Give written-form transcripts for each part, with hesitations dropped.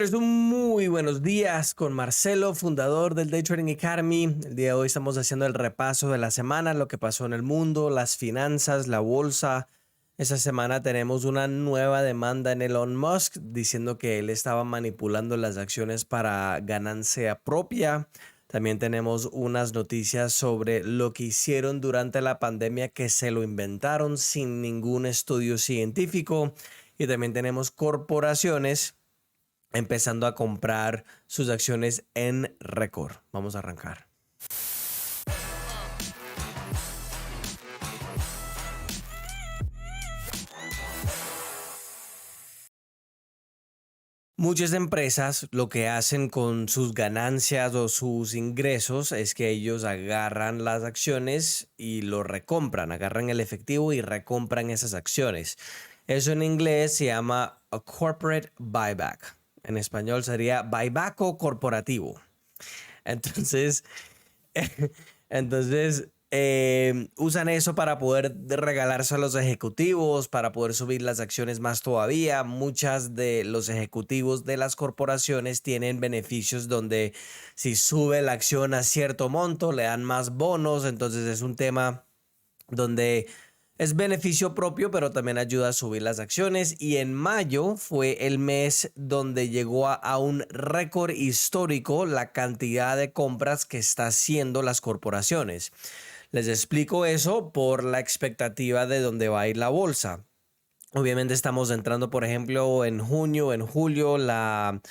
Es un muy buenos días con Marcelo, fundador del Day Trading Academy. El día de hoy estamos haciendo el repaso de la semana, lo que pasó en el mundo, las finanzas, la bolsa. Esta semana tenemos una nueva demanda en Elon Musk diciendo que él estaba manipulando las acciones para ganancia propia. También tenemos unas noticias sobre lo que hicieron durante la pandemia que se lo inventaron sin ningún estudio científico. Y también tenemos corporaciones empezando a comprar sus acciones en récord. Vamos a arrancar. Muchas empresas lo que hacen con sus ganancias o sus ingresos es que ellos agarran las acciones y lo recompran, agarran el efectivo y recompran esas acciones. Eso en inglés se llama a corporate buyback. En español sería buyback o corporativo. Entonces, usan eso para poder regalarse a los ejecutivos, para poder subir las acciones más todavía. Muchas de los ejecutivos de las corporaciones tienen beneficios donde si sube la acción a cierto monto, le dan más bonos. Entonces es un tema donde es beneficio propio, pero también ayuda a subir las acciones. Y en mayo fue el mes donde llegó a un récord histórico la cantidad de compras que está haciendo las corporaciones. Les explico eso por la expectativa de dónde va a ir la bolsa. Obviamente estamos entrando, por ejemplo, en junio, en julio, la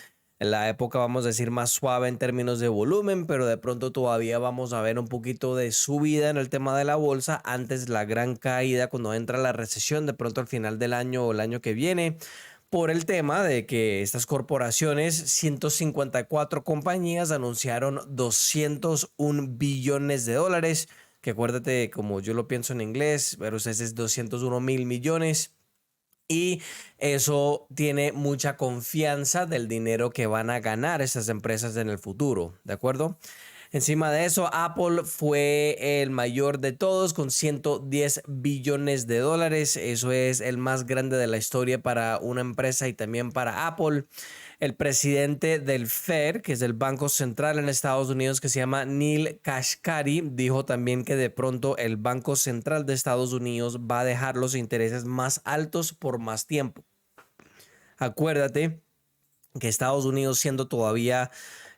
época, vamos a decir, más suave en términos de volumen, pero de pronto todavía vamos a ver un poquito de subida en el tema de la bolsa antes la gran caída cuando entra la recesión, de pronto al final del año o el año que viene, por el tema de que estas corporaciones, 154 compañías, anunciaron 201 billones de dólares, que acuérdate, como yo lo pienso en inglés, pero ese es 201 mil millones. Y eso tiene mucha confianza del dinero que van a ganar esas empresas en el futuro, ¿de acuerdo? Encima de eso, Apple fue el mayor de todos con 110 billones de dólares. Eso es el más grande de la historia para una empresa y también para Apple. El presidente del Fed, que es el Banco Central en Estados Unidos, que se llama Neil Kashkari, dijo también que de pronto el Banco Central de Estados Unidos va a dejar los intereses más altos por más tiempo. Acuérdate que Estados Unidos, siendo todavía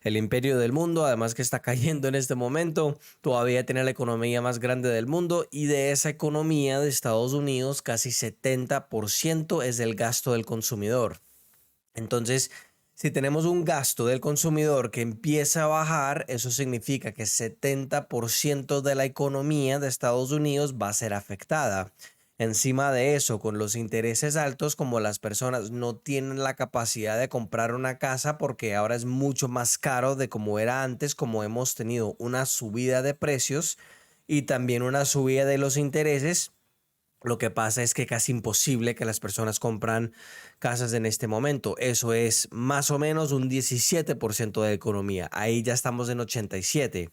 el imperio del mundo, además que está cayendo en este momento, todavía tiene la economía más grande del mundo, y de esa economía de Estados Unidos casi 70% es el gasto del consumidor. Entonces, si tenemos un gasto del consumidor que empieza a bajar, eso significa que 70% de la economía de Estados Unidos va a ser afectada. Encima de eso, con los intereses altos, como las personas no tienen la capacidad de comprar una casa porque ahora es mucho más caro de como era antes, como hemos tenido una subida de precios y también una subida de los intereses. Lo que pasa es que casi imposible que las personas compran casas en este momento. Eso es más o menos un 17% de la economía. Ahí ya estamos en 87.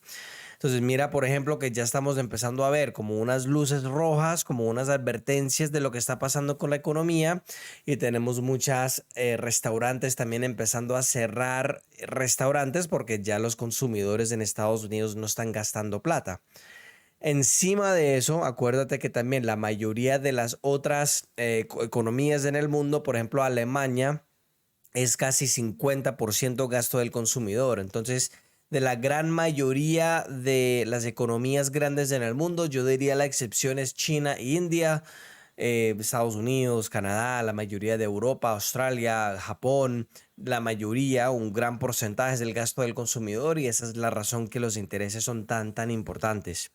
Entonces mira, por ejemplo, que ya estamos empezando a ver como unas luces rojas, como unas advertencias de lo que está pasando con la economía, y tenemos muchas restaurantes también empezando a cerrar restaurantes porque ya los consumidores en Estados Unidos no están gastando plata. Encima de eso, acuérdate que también la mayoría de las otras economías en el mundo, por ejemplo Alemania, es casi 50% gasto del consumidor. Entonces, de la gran mayoría de las economías grandes en el mundo, yo diría la excepción es China e India, Estados Unidos, Canadá, la mayoría de Europa, Australia, Japón, la mayoría, un gran porcentaje es el gasto del consumidor, y esa es la razón que los intereses son tan importantes.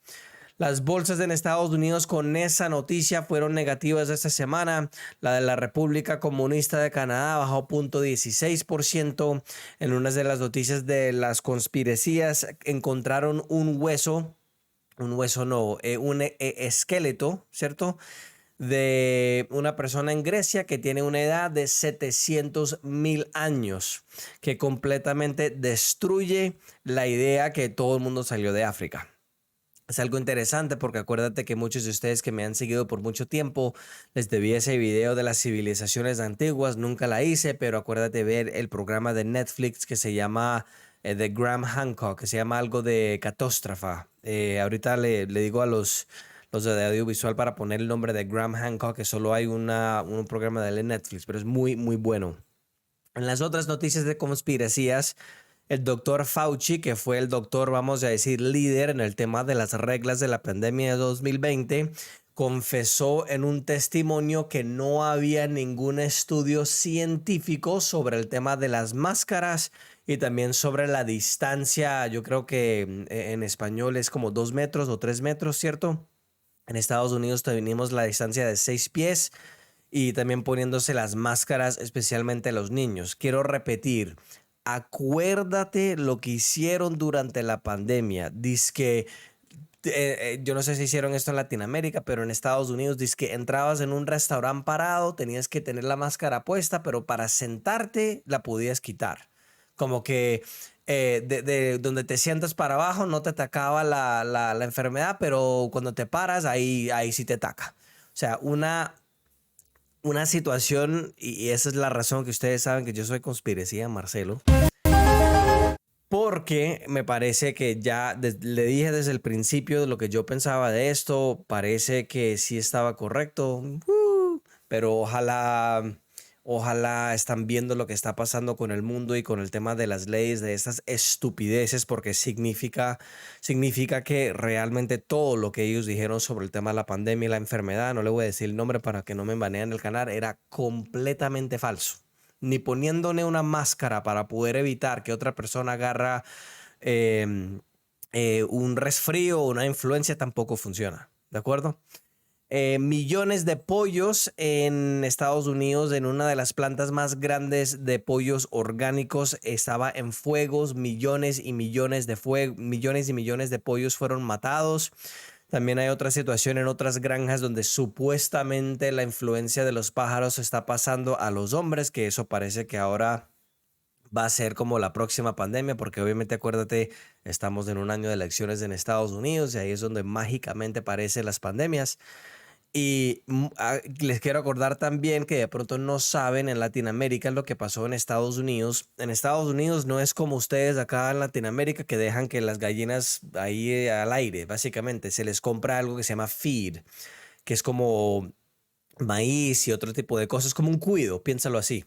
Las bolsas en Estados Unidos con esa noticia fueron negativas esta semana. La de la República Comunista de Canadá bajó 0.16%. En una de las noticias de las conspiracías encontraron un hueso no, un esqueleto, ¿cierto? De una persona en Grecia que tiene una edad de 700.000 años, que completamente destruye la idea que todo el mundo salió de África. Es algo interesante porque acuérdate que muchos de ustedes que me han seguido por mucho tiempo, les debí ese video de las civilizaciones antiguas, nunca la hice, pero acuérdate ver el programa de Netflix que se llama The Graham Hancock, que se llama algo de Catóstrafa. Ahorita le digo a los de audiovisual para poner el nombre de Graham Hancock, que solo hay un programa de él en Netflix, pero es muy, muy bueno. En las otras noticias de conspiracías, el doctor Fauci, que fue el doctor, vamos a decir, líder en el tema de las reglas de la pandemia de 2020, confesó en un testimonio que no había ningún estudio científico sobre el tema de las máscaras y también sobre la distancia. Yo creo que en español es como 2 metros o 3 metros, ¿cierto? En Estados Unidos tenemos la distancia de 6 pies y también poniéndose las máscaras, especialmente a los niños. Quiero repetir, acuérdate lo que hicieron durante la pandemia. Dizque, yo no sé si hicieron esto en Latinoamérica, pero en Estados Unidos, dizque entrabas en un restaurante parado, tenías que tener la máscara puesta, pero para sentarte la podías quitar. Como que de donde te sientas para abajo no te atacaba la enfermedad, pero cuando te paras, ahí sí te ataca. O sea, una situación, y esa es la razón que ustedes saben que yo soy conspiracía, Marcelo, porque me parece que ya le dije desde el principio de lo que yo pensaba de esto, parece que sí estaba correcto, pero ojalá están viendo lo que está pasando con el mundo y con el tema de las leyes, de estas estupideces, porque significa que realmente todo lo que ellos dijeron sobre el tema de la pandemia y la enfermedad, no le voy a decir el nombre para que no me baneen el canal, era completamente falso. Ni poniéndole una máscara para poder evitar que otra persona agarra un resfrío o una influencia tampoco funciona. ¿De acuerdo? Millones de pollos en Estados Unidos, en una de las plantas más grandes de pollos orgánicos, estaba en fuegos, millones y millones de pollos fueron matados. También hay otra situación en otras granjas donde supuestamente la influencia de los pájaros está pasando a los hombres, que eso parece que ahora va a ser como la próxima pandemia, porque obviamente acuérdate, estamos en un año de elecciones en Estados Unidos y ahí es donde mágicamente aparecen las pandemias. Y les quiero acordar también que de pronto no saben en Latinoamérica lo que pasó en Estados Unidos. En Estados Unidos no es como ustedes acá en Latinoamérica que dejan que las gallinas ahí al aire, básicamente. Se les compra algo que se llama feed, que es como maíz y otro tipo de cosas, como un cuido, piénsalo así.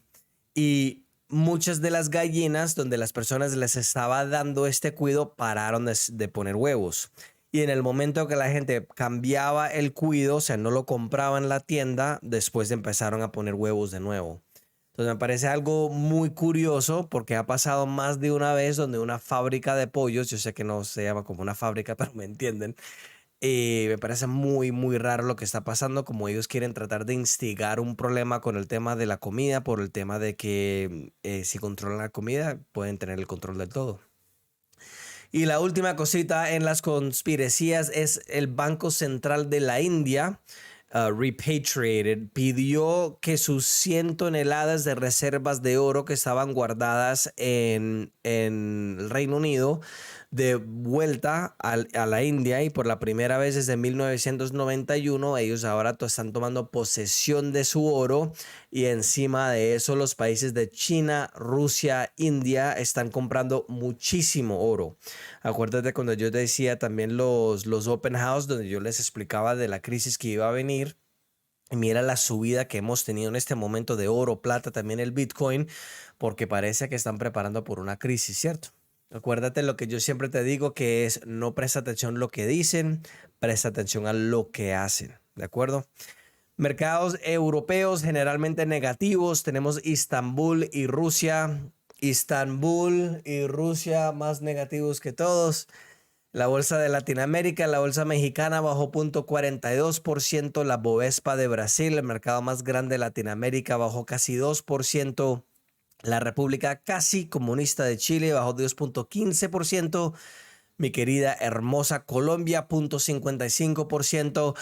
Y muchas de las gallinas donde las personas les estaba dando este cuido pararon de poner huevos. Y en el momento que la gente cambiaba el cuido, o sea, no lo compraba en la tienda, después empezaron a poner huevos de nuevo. Entonces me parece algo muy curioso porque ha pasado más de una vez donde una fábrica de pollos, yo sé que no se llama como una fábrica, pero me entienden, me parece muy, muy raro lo que está pasando, como ellos quieren tratar de instigar un problema con el tema de la comida, por el tema de que si controlan la comida, pueden tener el control de todo. Y la última cosita en las conspiracías es el Banco Central de la India, Repatriated, pidió que sus 100 toneladas de reservas de oro que estaban guardadas en el Reino Unido de vuelta a la India, y por la primera vez desde 1991 ellos ahora están tomando posesión de su oro, y encima de eso los países de China, Rusia, India están comprando muchísimo oro. Acuérdate cuando yo te decía también los open house donde yo les explicaba de la crisis que iba a venir. Y mira la subida que hemos tenido en este momento de oro, plata, también el Bitcoin, porque parece que están preparando por una crisis, ¿cierto? Acuérdate lo que yo siempre te digo, que es no presta atención a lo que dicen, presta atención a lo que hacen, ¿de acuerdo? Mercados europeos generalmente negativos, tenemos Istambul y Rusia. Istambul y Rusia más negativos que todos. La bolsa de Latinoamérica, la bolsa mexicana bajó 0.42%, la Bovespa de Brasil, el mercado más grande de Latinoamérica, bajó casi 2%. La República casi comunista de Chile bajó 2.15%. Mi querida hermosa Colombia, 0.55%.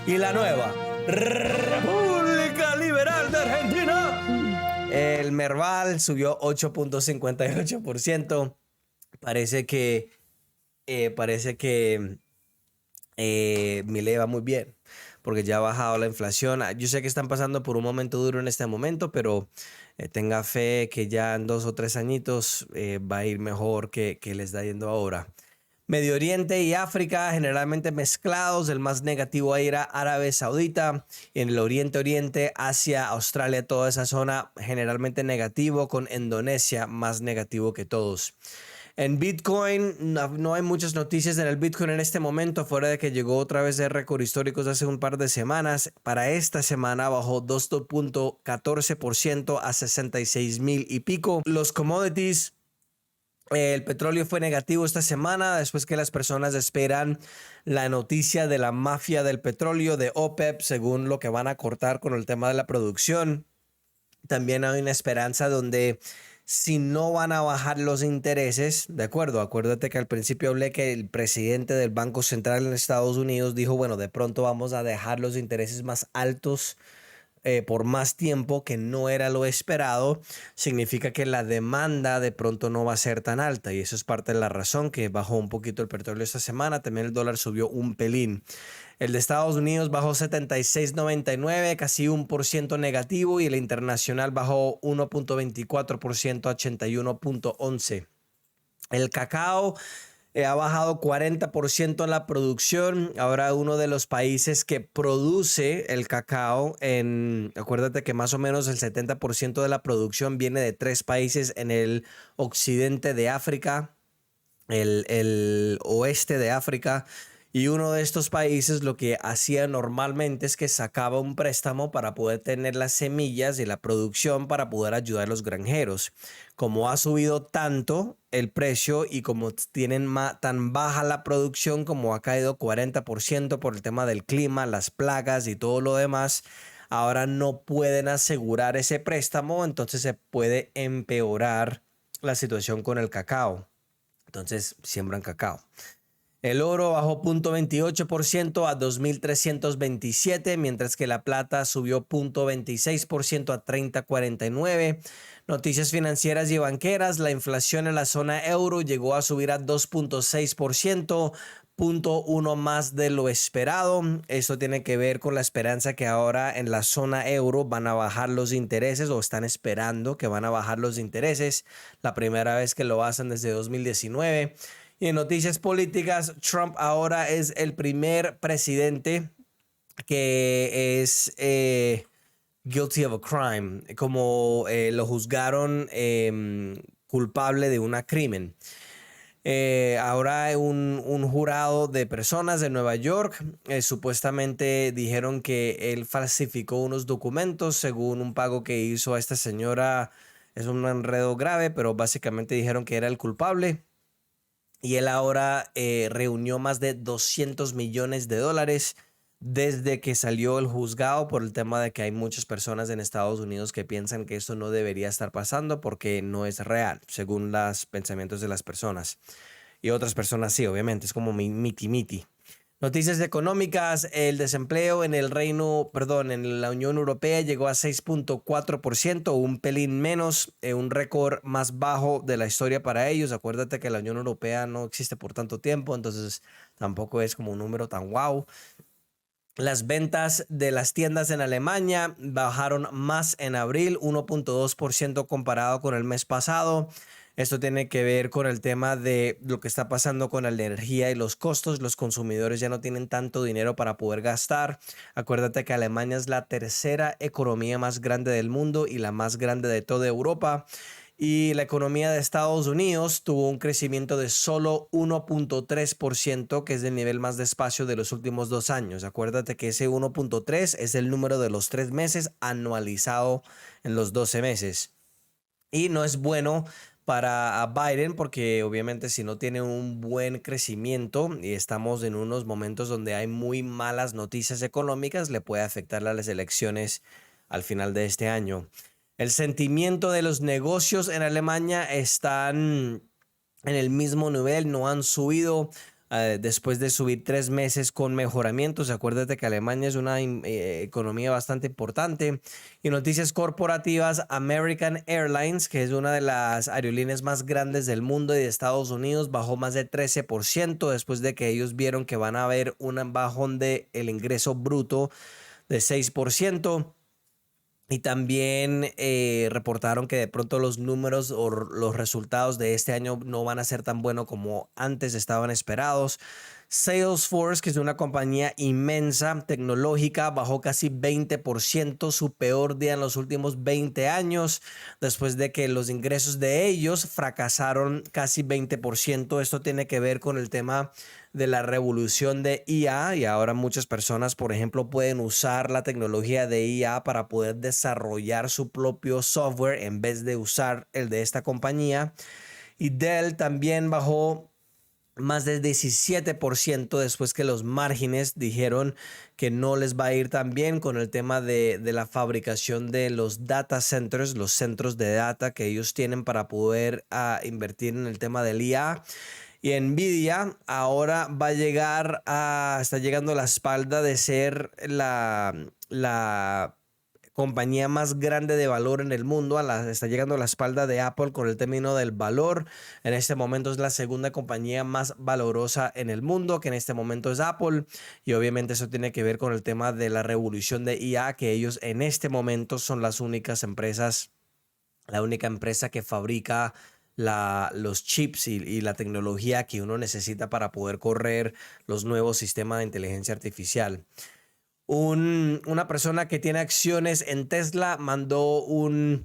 Y la nueva República Liberal de Argentina, el Merval subió 8.58%. Parece que Milei va muy bien porque ya ha bajado la inflación. Yo sé que están pasando por un momento duro en este momento, pero tenga fe que ya en 2 o 3 añitos va a ir mejor que le está yendo ahora. Medio Oriente y África generalmente mezclados, el más negativo ahí era Árabe Saudita, y en el Oriente, Asia, Australia, toda esa zona generalmente negativo, con Indonesia más negativo que todos. En Bitcoin no hay muchas noticias en el Bitcoin en este momento, fuera de que llegó otra vez de récord históricos hace un par de semanas. Para esta semana bajó 2.14% a 66,000 y pico. Los commodities, el petróleo fue negativo esta semana después que las personas esperan la noticia de la mafia del petróleo de OPEP, según lo que van a cortar con el tema de la producción. También hay una esperanza donde si no van a bajar los intereses, de acuerdo, acuérdate que al principio hablé que el presidente del Banco Central en Estados Unidos dijo, bueno, de pronto vamos a dejar los intereses más altos por más tiempo, que no era lo esperado, significa que la demanda de pronto no va a ser tan alta, y eso es parte de la razón que bajó un poquito el petróleo esta semana. También el dólar subió un pelín. El de Estados Unidos bajó 76,99, casi 1% negativo, y el internacional bajó 1.24% a 81.11. El cacao ha bajado 40% en la producción. Ahora uno de los países que produce el cacao, acuérdate que más o menos el 70% de la producción viene de 3 países en el occidente de África, el oeste de África. Y uno de estos países lo que hacía normalmente es que sacaba un préstamo para poder tener las semillas y la producción para poder ayudar a los granjeros. Como ha subido tanto el precio y como tienen tan baja la producción, como ha caído 40% por el tema del clima, las plagas y todo lo demás, ahora no pueden asegurar ese préstamo, entonces se puede empeorar la situación con el cacao. Entonces siembran cacao. El oro bajó 0.28% a 2.327, mientras que la plata subió 0.26% a 30.49. Noticias financieras y banqueras: la inflación en la zona euro llegó a subir a 2.6%, 0.1 más de lo esperado. Esto tiene que ver con la esperanza que ahora en la zona euro van a bajar los intereses, o están esperando que van a bajar los intereses, la primera vez que lo hacen desde 2019. Y en noticias políticas, Trump ahora es el primer presidente que es guilty of a crime, como lo juzgaron culpable de un crimen. Ahora un jurado de personas de Nueva York supuestamente dijeron que él falsificó unos documentos según un pago que hizo a esta señora. Es un enredo grave, pero básicamente dijeron que era el culpable. Y él ahora reunió más de 200 millones de dólares desde que salió el juzgado, por el tema de que hay muchas personas en Estados Unidos que piensan que esto no debería estar pasando porque no es real, según los pensamientos de las personas. Y otras personas sí, obviamente, es como miti-miti. Noticias económicas: el desempleo en en la Unión Europea llegó a 6.4%, un pelín menos, un récord más bajo de la historia para ellos. Acuérdate que la Unión Europea no existe por tanto tiempo, entonces tampoco es como un número tan guau. Las ventas de las tiendas en Alemania bajaron más en abril, 1.2% comparado con el mes pasado. Esto tiene que ver con el tema de lo que está pasando con la energía y los costos. Los consumidores ya no tienen tanto dinero para poder gastar. Acuérdate que Alemania es la tercera economía más grande del mundo y la más grande de toda Europa. Y la economía de Estados Unidos tuvo un crecimiento de solo 1.3%, que es el nivel más despacio de los últimos 2 años. Acuérdate que ese 1.3 es el número de los 3 meses anualizado en los 12 meses. Y no es bueno para Biden porque obviamente si no tiene un buen crecimiento y estamos en unos momentos donde hay muy malas noticias económicas, le puede afectar a las elecciones al final de este año. El sentimiento de los negocios en Alemania están en el mismo nivel, no han subido. después de subir 3 meses con mejoramientos. Acuérdate que Alemania es una economía bastante importante. Y noticias corporativas, American Airlines, que es una de las aerolíneas más grandes del mundo y de Estados Unidos, bajó más de 13% después de que ellos vieron que van a haber un bajón del ingreso bruto de 6%. Y también reportaron que de pronto los números o los resultados de este año no van a ser tan buenos como antes estaban esperados. Salesforce, que es una compañía inmensa, tecnológica, bajó casi 20%, su peor día en los últimos 20 años, después de que los ingresos de ellos fracasaron casi 20%. Esto tiene que ver con el tema de la revolución de IA y ahora muchas personas, por ejemplo, pueden usar la tecnología de IA para poder desarrollar su propio software en vez de usar el de esta compañía. Y Dell también bajó más del 17% después que los márgenes dijeron que no les va a ir tan bien con el tema de la fabricación de los data centers, los centros de data que ellos tienen para poder invertir en el tema del IA. Y Nvidia ahora está llegando a la espalda de ser la compañía más grande de valor en el mundo, está llegando a la espalda de Apple con el término del valor. En este momento es la segunda compañía más valorosa en el mundo, que en este momento es Apple. Y obviamente eso tiene que ver con el tema de la revolución de IA, que ellos en este momento son la única empresa que fabrica los chips y la tecnología que uno necesita para poder correr los nuevos sistemas de inteligencia artificial. Una persona que tiene acciones en Tesla mandó una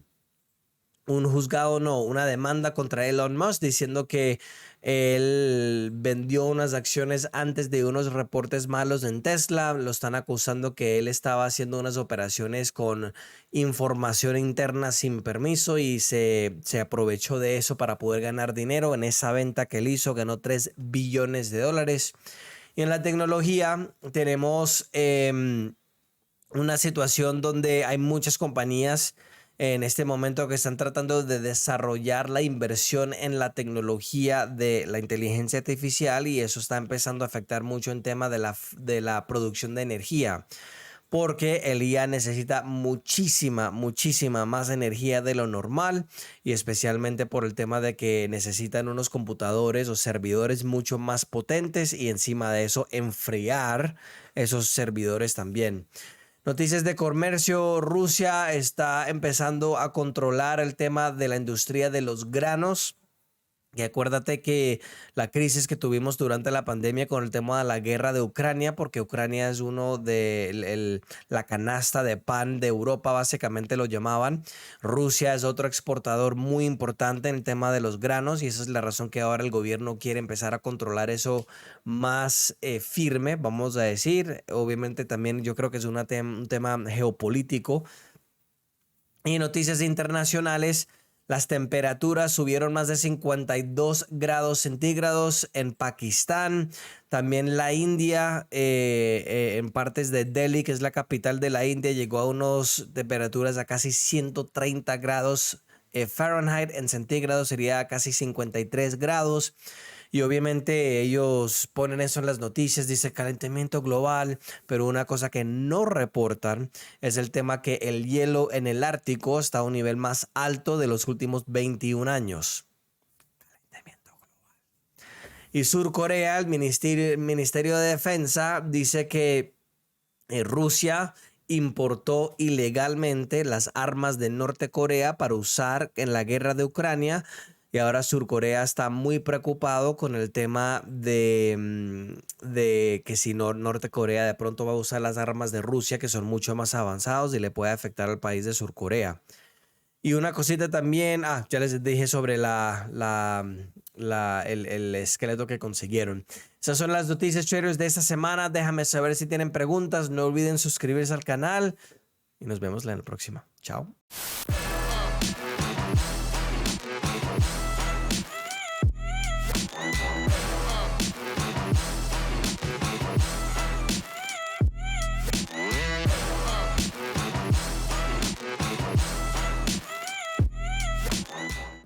demanda contra Elon Musk diciendo que él vendió unas acciones antes de unos reportes malos en Tesla. Lo están acusando que él estaba haciendo unas operaciones con información interna sin permiso y se aprovechó de eso para poder ganar dinero. En esa venta que él hizo ganó $3 billones. Y en la tecnología tenemos una situación donde hay muchas compañías en este momento que están tratando de desarrollar la inversión en la tecnología de la inteligencia artificial, y eso está empezando a afectar mucho en tema de la producción de energía, porque el IA necesita muchísima más energía de lo normal, y especialmente por el tema de que necesitan unos computadores o servidores mucho más potentes y encima de eso enfriar esos servidores también. Noticias de comercio, Rusia está empezando a controlar el tema de la industria de los granos. Y acuérdate que la crisis que tuvimos durante la pandemia con el tema de la guerra de Ucrania, porque Ucrania es uno de la canasta de pan de Europa, básicamente lo llamaban. Rusia es otro exportador muy importante en el tema de los granos, y esa es la razón que ahora el gobierno quiere empezar a controlar eso más firme, vamos a decir. Obviamente también yo creo que es un tema geopolítico. Y noticias internacionales. Las temperaturas subieron más de 52 grados centígrados en Pakistán. También la India, en partes de Delhi, que es la capital de la India, llegó a unas temperaturas a casi 130 grados Fahrenheit. En centígrados sería casi 53 grados. Y obviamente ellos ponen eso en las noticias, dice calentamiento global, pero una cosa que no reportan es el tema que el hielo en el Ártico está a un nivel más alto de los últimos 21 años. Calentamiento global. Y Sur Corea, el Ministerio de Defensa, dice que Rusia importó ilegalmente las armas de Norte Corea para usar en la guerra de Ucrania. Y ahora Surcorea está muy preocupado con el tema de que si Norte Corea de pronto va a usar las armas de Rusia, que son mucho más avanzados, y le puede afectar al país de Surcorea. Y una cosita también, ya les dije sobre el esqueleto que consiguieron. Esas son las noticias traders de esta semana. Déjame saber si tienen preguntas. No olviden suscribirse al canal y nos vemos en la próxima. Chao.